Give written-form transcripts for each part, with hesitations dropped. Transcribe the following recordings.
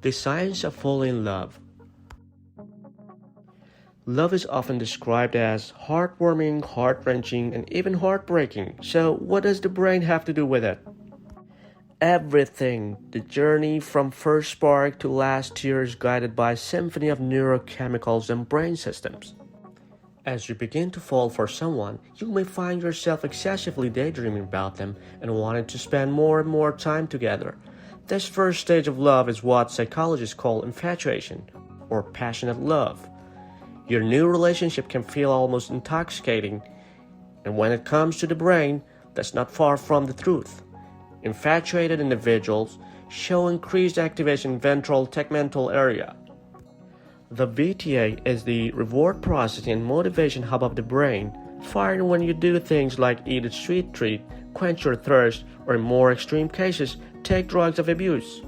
The science of falling in love. Love is often described as heartwarming, heart-wrenching, and even heartbreaking. So, what does the brain have to do with it? Everything. The journey from first spark to last tear is guided by a symphony of neurochemicals and brain systems. As you begin to fall for someone, you may find yourself excessively daydreaming about them and wanting to spend more and more time together. This first stage of love is what psychologists call infatuation, or passionate love. Your new relationship can feel almost intoxicating, and when it comes to the brain, that's not far from the truth. Infatuated individuals show increased activation in ventral tegmental area. The VTA is the reward processing and motivation hub of the brain, firing when you do things like eat a sweet treat, quench your thirst, or in more extreme cases, take drugs of abuse.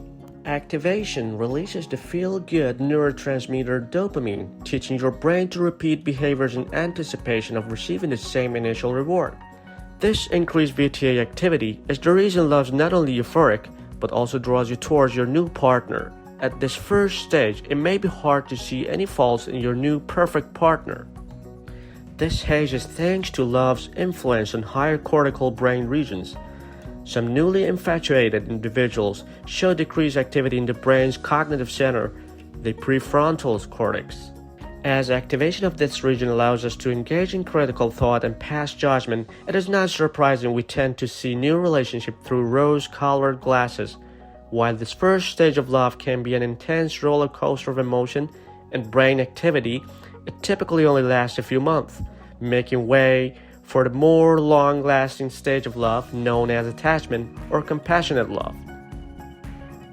Activation releases the feel-good neurotransmitter dopamine, teaching your brain to repeat behaviors in anticipation of receiving the same initial reward. This increased VTA activity is the reason love is not only euphoric, but also draws you towards your new partner. At this first stage, it may be hard to see any faults in your new perfect partner. This haze is thanks to love's influence on higher cortical brain regions. Some newly infatuated individuals show decreased activity in the brain's cognitive center, the prefrontal cortex. As activation of this region allows us to engage in critical thought and pass judgment, it is not surprising we tend to see new relationships through rose-colored glasses. While this first stage of love can be an intense roller coaster of emotion and brain activity, it typically only lasts a few months, making way for the more long-lasting stage of love known as attachment or compassionate love.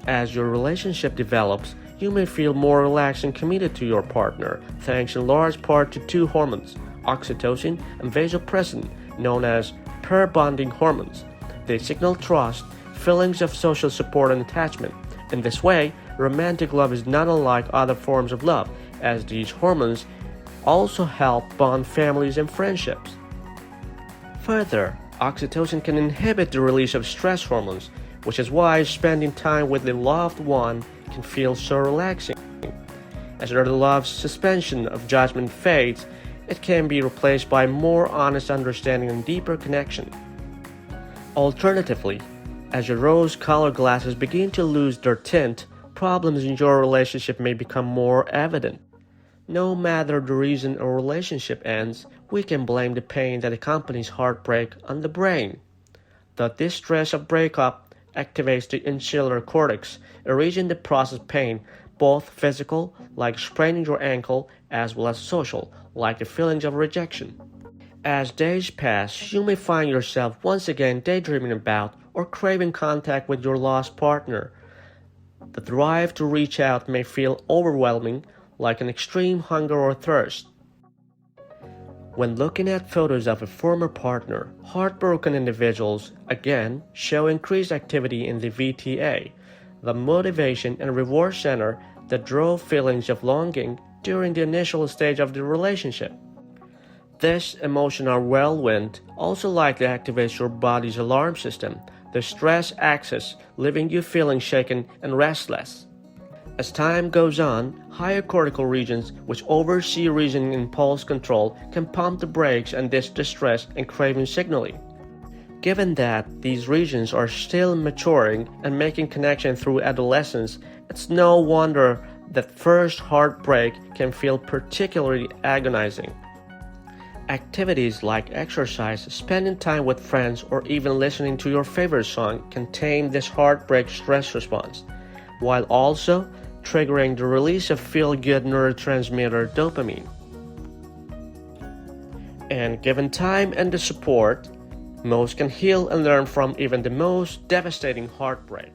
As your relationship develops, you may feel more relaxed and committed to your partner, thanks in large part to two hormones, oxytocin and vasopressin, known as pair bonding hormones. They signal trust, feelings of social support and attachment. In this way, romantic love is not unlike other forms of love, as these hormones also help bond families and friendships. Further, oxytocin can inhibit the release of stress hormones, which is why spending time with a loved one can feel so relaxing. As the love's suspension of judgment fades, it can be replaced by more honest understanding and deeper connection. Alternatively, as your rose-colored glasses begin to lose their tint, problems in your relationship may become more evident. No matter the reason a relationship ends, we can blame the pain that accompanies heartbreak on the brain. The distress of breakup activates the insular cortex, a region that processes pain, both physical, like spraining your ankle, as well as social, like the feelings of rejection. As days pass, you may find yourself once again daydreaming about or craving contact with your lost partner. The drive to reach out may feel overwhelming, like an extreme hunger or thirst. When looking at photos of a former partner, heartbroken individuals, again, show increased activity in the VTA, the motivation and reward center that drove feelings of longing during the initial stage of the relationship. This emotional whirlwind also likely activates your body's alarm system, the stress axis, leaving you feeling shaken and restless. As time goes on, higher cortical regions, which oversee reasoning and impulse control, can pump the brakes on this distress and craving signaling. Given that these regions are still maturing and making connection through adolescence, it's no wonder that first heartbreak can feel particularly agonizing. Activities like exercise, spending time with friends, or even listening to your favorite song can tame this heartbreak stress response, while also triggering the release of feel-good neurotransmitter dopamine. And given time and the support, most can heal and learn from even the most devastating heartbreak.